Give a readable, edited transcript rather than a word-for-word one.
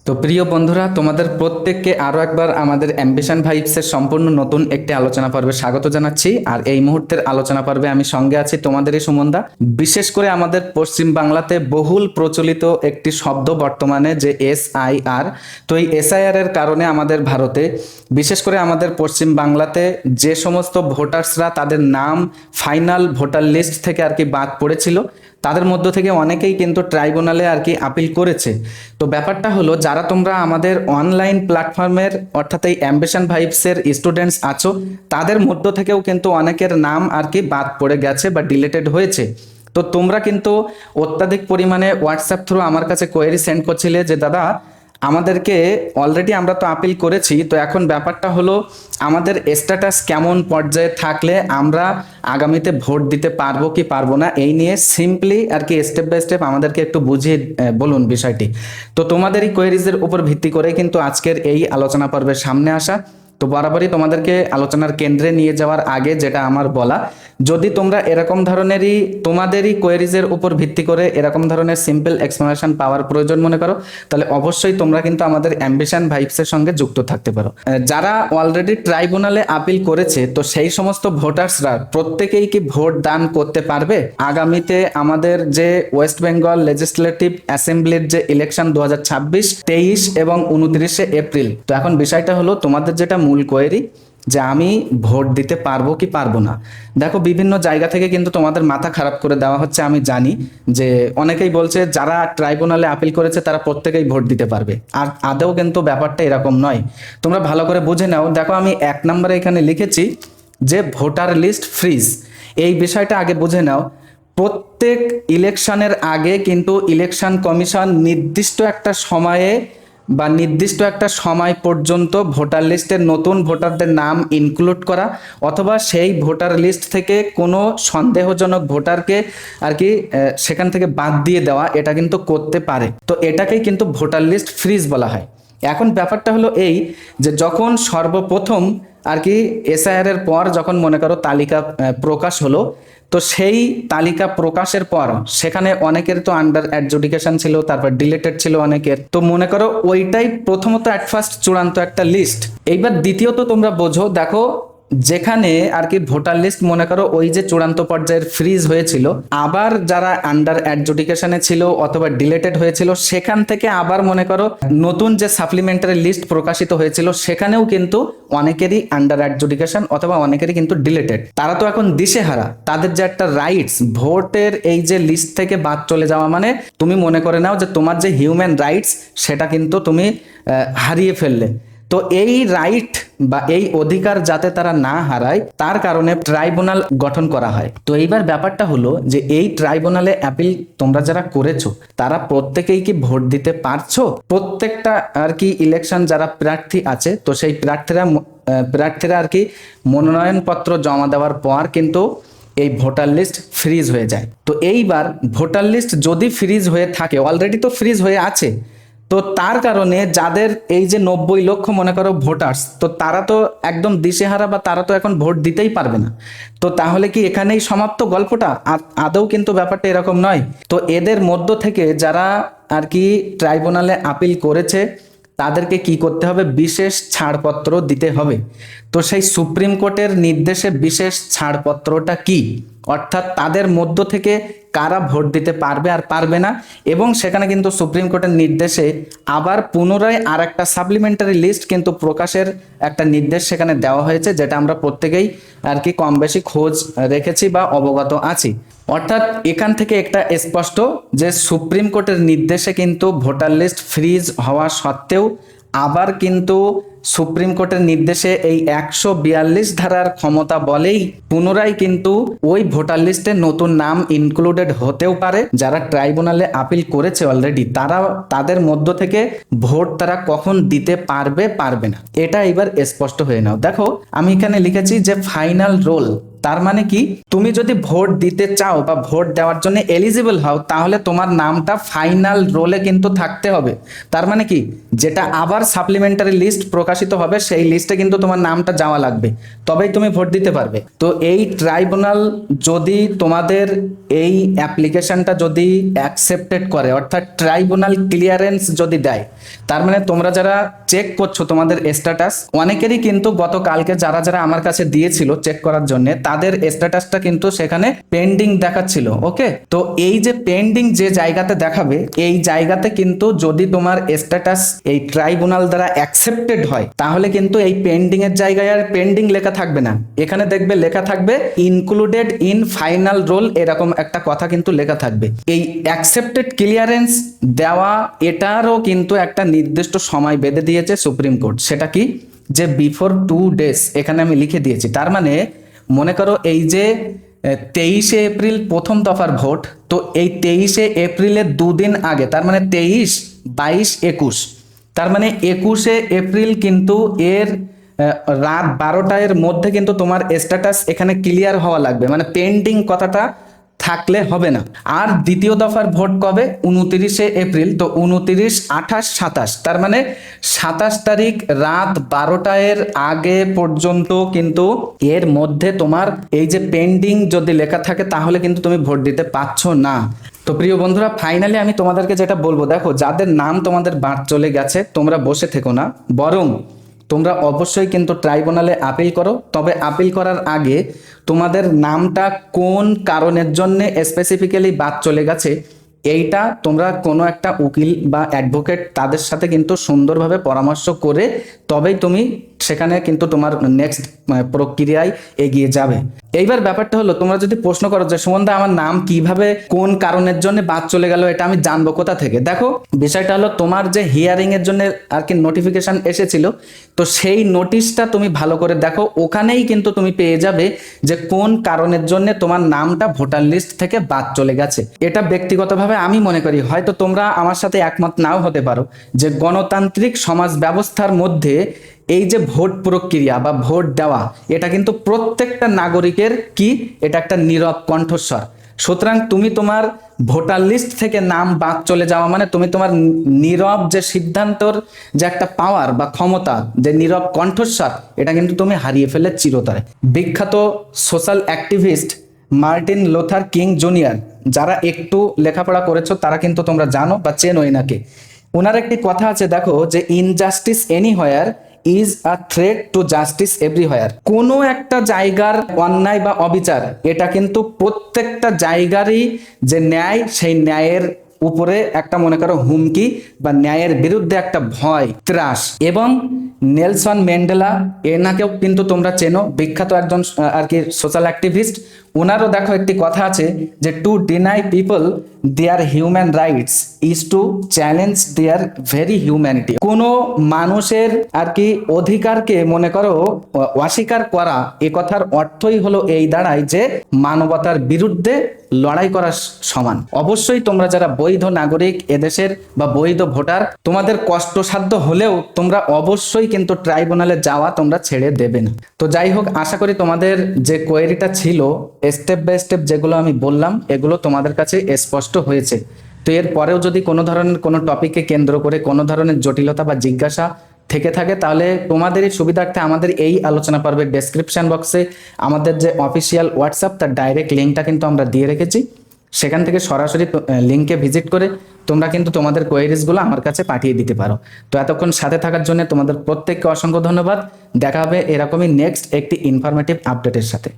তো প্রিয় বন্ধুরা, তোমাদের প্রত্যেককে আরো একবার আমাদের অ্যাম্বিশন ভাইবসের সম্পূর্ণ নতুন একটি আলোচনা পর্বে স্বাগত জানাচ্ছি। আর এই মুহূর্তের আলোচনা পর্বে আমি সঙ্গে আছি তোমাদেরই সুমনদা। বিশেষ করে আমাদের পশ্চিম বাংলাতে বহুল প্রচলিত একটি শব্দ বর্তমানে যে SIR। তো এই SIR এর কারণে আমাদের ভারতে, বিশেষ করে আমাদের পশ্চিম বাংলাতে যে সমস্ত ভোটার্সরা তাদের নাম ফাইনাল ভোটার লিস্ট থেকে আর কি বাদ পড়েছিল, তাদের মধ্য থেকে অনেকেই কিন্তু ট্রাইব্যুনালে আর কি আপিল করেছে। তো ব্যাপারটা হলো, যারা তোমরা আমাদের অনলাইন প্ল্যাটফর্মের অর্থাৎ এই অ্যাম্বিশন ভাইবসের স্টুডেন্টস আছো, তাদের মধ্য থেকেও কিন্তু অনেকের নাম আর কি বাদ পড়ে গেছে বা ডিলিটেড হয়েছে। তো তোমরা কিন্তু অত্যাধিক পরিমাণে হোয়াটসঅ্যাপ থ্রু আমার কাছে কোয়েরি সেন্ড করছিলে যে দাদা, আমাদেরকে অলরেডি আমরা তো আপিল করেছি, তো এখন ব্যাপারটা হলো আমাদের স্ট্যাটাস কেমন পর্যায়ে থাকলে আমরা আগামীতে ভোট দিতে পারবো কি পারবো না, এই নিয়ে সিম্পলি আর কি স্টেপ বাই স্টেপ আমাদেরকে একটু বুঝিয়ে বলুন বিষয়টি। তো তোমাদের এই কোয়েরিজের উপর ভিত্তি করে কিন্তু আজকের এই আলোচনা পর্বের সামনে আসা। তো বরাবরই তোমাদেরকে আলোচনার কেন্দ্রে নিয়ে যাওয়ার আগে যেটা আমার বলা, যদি তোমরা এরকম ধরনেরই তোমাদেরই কোয়েরিজের উপর ভিত্তি করে এরকম ধরনের সিম্পল এক্সপ্লেনেশন পাওয়ার প্রয়োজন মনে করো, তাহলে অবশ্যই তোমরা কিন্তু আমাদের অ্যাম্বিশন ভাইবসের সঙ্গে যুক্ত থাকতে পারো। যারা অলরেডি ট্রাইব্যুনালে আপিল করেছে, তো সেই সমস্ত ভোটার্সরা প্রত্যেকেই কি ভোট দান করতে পারবে আগামীতে আমাদের যে ওয়েস্ট বেঙ্গল লেজিসলেটিভ অ্যাসেম্বলির যে ইলেকশন 2026, 23 এবং 29শে এপ্রিল। তো এখন বিষয়টা হলো তোমাদের যেটা মূল কোয়েরি, যে আমি ভোট দিতে পারবো কি পারবো না। দেখো, বিভিন্ন জায়গা থেকে কিন্তু তোমাদের মাথা খারাপ করে দেওয়া হচ্ছে। আমি জানি যে অনেকেই বলছে যারা ট্রাইব্যুনালে আপিল করেছে তারা প্রত্যেকেই ভোট দিতে পারবে, আর আদৌ কিন্তু ব্যাপারটা এরকম নয়। তোমরা ভালো করে বুঝে নাও। দেখো, আমি 1 নম্বরে এখানে লিখেছি যে ভোটার লিস্ট ফ্রিজ। এই বিষয়টা আগে বুঝে নাও। প্রত্যেক ইলেকশনের আগে কিন্তু ইলেকশন কমিশন নির্দিষ্ট একটা সময়ে বা নির্দিষ্ট একটা সময় পর্যন্ত ভোটার লিস্টের নতুন ভোটারদের নাম ইনক্লুড করা, অথবা সেই ভোটার লিস্ট থেকে কোনো সন্দেহজনক ভোটারকে আর কি সেখান থেকে বাদ দিয়ে দেওয়া, এটা কিন্তু করতে পারে। তো এটাকেই কিন্তু ভোটার লিস্ট ফ্রিজ বলা হয়। এখন ব্যাপারটা হলো এই, যে যখন সর্বপ্রথম আর কি SIR এর পর যখন মনে করো তালিকা প্রকাশ হলো, তো সেই তালিকা প্রকাশের পর সেখানে অনেকের তো আন্ডার অ্যাডজুডিকেশন ছিল, তারপর ডিলেটেড ছিল অনেকের। তো মনে করো ওইটাই প্রথমত অ্যাট ফার্স্ট চূড়ান্ত একটা লিস্ট। এইবার দ্বিতীয়ত তোমরা বোঝো, দেখো যেখানে আর কি ভোটার লিস্ট মনে করো ওই যে চূড়ান্ত পর্যায়ের ফ্রিজ হয়েছিল, আবার যারা আন্ডার অ্যাডজুডিকেশনে ছিল অথবা ডিলেটেড হয়েছিল, সেখান থেকে আবার মনে করো নতুন যে সাপ্লিমেন্টারি লিস্ট প্রকাশিত হয়েছিল, সেখানেও কিন্তু অনেকেরই আন্ডার অ্যাডজুডিকেশন অথবা অনেকেরই কিন্তু ডিলেটেড। তারা তো এখন দিশেহারা। তাদের যে একটা রাইটস, ভোটের এই যে লিস্ট থেকে বাদ চলে যাওয়া, মানে তুমি মনে করে নাও যে তোমার যে হিউম্যান রাইটস সেটা কিন্তু তুমি হারিয়ে ফেললে। তো এই রাইট বা এই অধিকার যাতে তারা না হারায়, তার কারণে ট্রাইব্যুনাল গঠন করা হয়। তো এইবার ব্যাপারটা হলো যে এই ট্রাইব্যুনালে অ্যাপিল তোমরা যারা করেছো, তারা প্রত্যেকেই কি ভোট দিতে পারছো? প্রত্যেকটা আর কি ইলেকশন যারা প্রার্থী আছে, তো সেই প্রার্থীরা আর কি মনোনয়নপত্র জমা দেওয়ার পর কিন্তু এই ভোটার লিস্ট ফ্রিজ হয়ে যায়। তো এইবার ভোটার লিস্ট যদি ফ্রিজ হয়ে থাকে, অলরেডি তো ফ্রিজ হয়ে আছে, তো তার কারণে যাদের এই যে 90 লক্ষ মনে করো ভোটার্স, তো তারা তো একদম দিশেহারা, বা তারা তো এখন ভোট দিতেই পারবে না। তো তাহলে কি এখানেই সমাপ্ত গল্পটা? আদৌ কিন্তু ব্যাপারটা এরকম নয়। তো এদের মধ্য থেকে যারা আর কি ট্রাইব্যুনালে আপিল করেছে, তাদেরকে কি করতে হবে? বিশেষ ছাড়পত্র দিতে হবে। তো সেই সুপ্রিম কোর্টের নির্দেশে বিশেষ ছাড়পত্রটা কি, অর্থাৎ তাদের মধ্য থেকে কারা ভোট দিতে পারবে আর পারবে না, এবং সেখানে কিন্তু সুপ্রিম কোর্টের নির্দেশে আবার পুনরায় আর একটা সাপ্লিমেন্টারি লিস্ট কিন্তু প্রকাশের একটা নির্দেশ সেখানে দেওয়া হয়েছে, যেটা আমরা প্রত্যেকেই আর কি কম বেশি খোঁজ রেখেছি বা অবগত আছি। অর্থাৎ এখান থেকে একটা স্পষ্ট যে সুপ্রিম কোর্টের নির্দেশে কিন্তু ভোটার লিস্ট ফ্রিজ হওয়া সত্ত্বেও আবার কিন্তু সুপ্রিম কোর্টের নির্দেশে এই 142 ধারার ক্ষমতা বলেই পুনরায় কিন্তু ওই ভোটার লিস্টে নতুন নাম ইনক্লুডেড হতেও পারে। যারা ট্রাইব্যুনালে আপিল করেছে অলরেডি, তারা তাদের মধ্য থেকে ভোট তারা কখন দিতে পারবে পারবে না, এটা এবার স্পষ্ট হয়ে নাও। দেখো, আমি এখানে লিখেছি যে ফাইনাল রোল তার মানে কি, তুমি যদি ভোট দিতে চাও বা ভোট দেওয়ার জন্য এলিজিবল হও, তাহলে তোমার নামটা ফাইনাল রোলে কিন্তু থাকতে হবে। তার মানে কি, যেটা আবার সাপ্লিমেন্টারি লিস্ট প্রকাশিত হবে সেই লিস্টে কিন্তু তোমার নামটা যাওয়া লাগবে, তবেই তুমি ভোট দিতে পারবে। তো এই ট্রাইব্যুনাল যদি তোমাদের এই অ্যাপ্লিকেশনটা যদি অ্যাকসেপ্টেড করে, অর্থাৎ ট্রাইব্যুনাল ক্লিয়ারেন্স যদি দেয়, তার মানে তোমরা যারা চেক করছো তোমাদের স্ট্যাটাস, অনেকেরই কিন্তু গতকালকে যারা যারা আমার কাছে দিয়েছিল চেক করার জন্য, তাদের স্ট্যাটাসটা কিন্তু সেখানে পেন্ডিং দেখাচ্ছিল। ওকে, তো এই যে পেন্ডিং যে জায়গাতে দেখাবে, এই জায়গাতে কিন্তু যদি তোমার স্ট্যাটাস এই ট্রাইব্যুনাল দ্বারা অ্যাকসেপ্টেড হয়, তাহলে কিন্তু এই পেন্ডিং এর জায়গায় আর পেন্ডিং লেখা থাকবে না, এখানে দেখবে লেখা থাকবে ইনক্লুডেড ইন ফাইনাল রোল, এরকম একটা কথা কিন্তু লেখা থাকবে। এই অ্যাকসেপ্টেড ক্লিয়ারেন্স দেওয়া, এটারও কিন্তু একটা নির্দিষ্ট সময় বেঁধে দিয়েছে সুপ্রিম কোর্ট। সেটা কি, যে বিফোর 2 days, এখানে আমি লিখে দিয়েছি। তার মানে মনে করো এই যে 23শে এপ্রিল প্রথম দফার ভোট, তো এই 23শে এপ্রিলের 2 দিন আগে, তার মানে 23, 22, 21, তার মানে 21শে এপ্রিল কিন্তু এর রাত 12টার মধ্যে কিন্তু তোমার স্ট্যাটাস এখানে ক্লিয়ার হওয়া লাগবে, মানে পেন্ডিং কথাটা থাকলে হবে না। আর দ্বিতীয় দফার ভোট কবে, 29শে এপ্রিল, তো 29, 28, 27, তার মানে 27 তারিখ রাত 12টার আগে পর্যন্ত কিন্তু এর মধ্যে তোমার এই যে পেন্ডিং যদি লেখা থাকে, তাহলে কিন্তু তুমি ভোট দিতে পারছো না। তো প্রিয় বন্ধুরা, ফাইনালি আমি তোমাদেরকে যেটা বলবো, দেখো যাদের নাম তোমাদের বাদ চলে গেছে, তোমরা বসে থেকো না, বরং তোমরা অবশ্যই কিন্তু ট্রাইব্যুনালে আপিল করো। তবে আপিল করার আগে তোমাদের নামটা কোন কারণের জন্য স্পেসিফিক্যালি বাদ চলে গেছে, এইটা তোমরা কোনো একটা উকিল বা অ্যাডভোকেট তাদের সাথে কিন্তু সুন্দরভাবে পরামর্শ করে তবেই তুমি সেখানে কিন্তু তোমার নেক্সট প্রক্রিয়ায় এগিয়ে যাবে। এইবার ব্যাপারটা হলো, তোমরা যদি প্রশ্ন করো যে সুমনদা আমার নাম কিভাবে কোন কারণের জন্য বাদ চলে গেল, এটা আমি জানবো কোথা থেকে? দেখো, বিষয়টা হলো তোমার যে হিয়ারিং এর জন্য আর কি নোটিফিকেশন এসেছিল, তো সেই নোটিশটা তুমি ভালো করে দেখো, ওখানেই কিন্তু তুমি পেয়ে যাবে যে কোন কারণের জন্য তোমার নামটা ভোটার লিস্ট থেকে বাদ চলে গেছে। এটা ব্যক্তিগতভাবে আমি মনে করি, হয়তো তোমরা আমার সাথে একমত নাও হতে পারো, যে গণতান্ত্রিক সমাজ ব্যবস্থার মধ্যে এই যে ভোট প্রক্রিয়া বা ভোট দেওয়া, এটা কিন্তু প্রত্যেকটা নাগরিকের কি, এটা একটা নীরব কণ্ঠস্বর। সুতরাং তুমি তোমার ভোটার লিস্ট থেকে নাম বাদ চলে যাওয়া মানে তুমি তোমার নীরব যে সিদ্ধান্তর যে একটা পাওয়ার বা ক্ষমতা, যে নীরব কণ্ঠস্বর, এটা কিন্তু তুমি হারিয়ে ফেলে চিরতরে। বিখ্যাত social activist Martin Luther king junior, যারা একটু লেখাপড়া করেছো তারা কিন্তু তোমরা জানো বা চেনো এনাকে। ওনার একটি কথা আছে, দেখো, যে injustice anywhere is a threat to justice everywhere. কোনো একটা জায়গার অন্যায় বা অবিচার, এটা কিন্তু প্রত্যেকটা জায়গারই যে ন্যায়, সেই ন্যায়ের উপরে একটা মনে করো হুমকি বা ন্যায়ের বিরুদ্ধে একটা ভয়, ত্রাস। এবং নেলসন ম্যান্ডেলা, এনাকেও কিন্তু তোমরা চেনো, বিখ্যাত একজন আর কি সোশ্যাল অ্যাক্টিভিস্ট। ওনারও দেখো একটি কথা আছে, যে to deny people their human rights is to challenge their very humanity. কোনো মানুষের আর কি অধিকারকে মনে করো অস্বীকার করা, এ কথার অর্থই হলো এই দাঁড়ায় যে মানবতার বিরুদ্ধে লড়াই করা সমান। অবশ্যই তোমরা যারা বৈধ নাগরিক এদেশের বা বৈধ ভোটার, তোমাদের কষ্টসাধ্য হলেও তোমরা অবশ্যই কিন্তু ট্রাইব্যুনালে যাওয়া তোমরা ছেড়ে দেবে না। তো যাই হোক, আশা করি তোমাদের যে কোয়েরিটা ছিল, স্টেপ বাই স্টেপ যেগুলো আমি বললাম, এগুলো তোমাদের কাছে স্পষ্ট হয়েছে। তো এর পরেও যদি কোনো ধরনের কোনো টপিককে কেন্দ্র করে কোনো ধরনের জটিলতা বা জিজ্ঞাসা থেকে থাকে, তাহলে তোমাদেরই সুবিধার্থে আমাদের এই আলোচনা পর্বের ডেসক্রিপশন বক্সে আমাদের যে অফিসিয়াল হোয়াটসঅ্যাপ, তার ডাইরেক্ট লিঙ্কটা কিন্তু আমরা দিয়ে রেখেছি। সেখান থেকে সরাসরি লিঙ্কে ভিজিট করে তোমরা কিন্তু তোমাদের কোয়েরিজগুলো আমার কাছে পাঠিয়ে দিতে পারো। তো এতক্ষণ সাথে থাকার জন্য তোমাদের প্রত্যেককে অসংখ্য ধন্যবাদ। দেখা হবে এরকমই নেক্সট একটি ইনফরমেটিভ আপডেটের সাথে।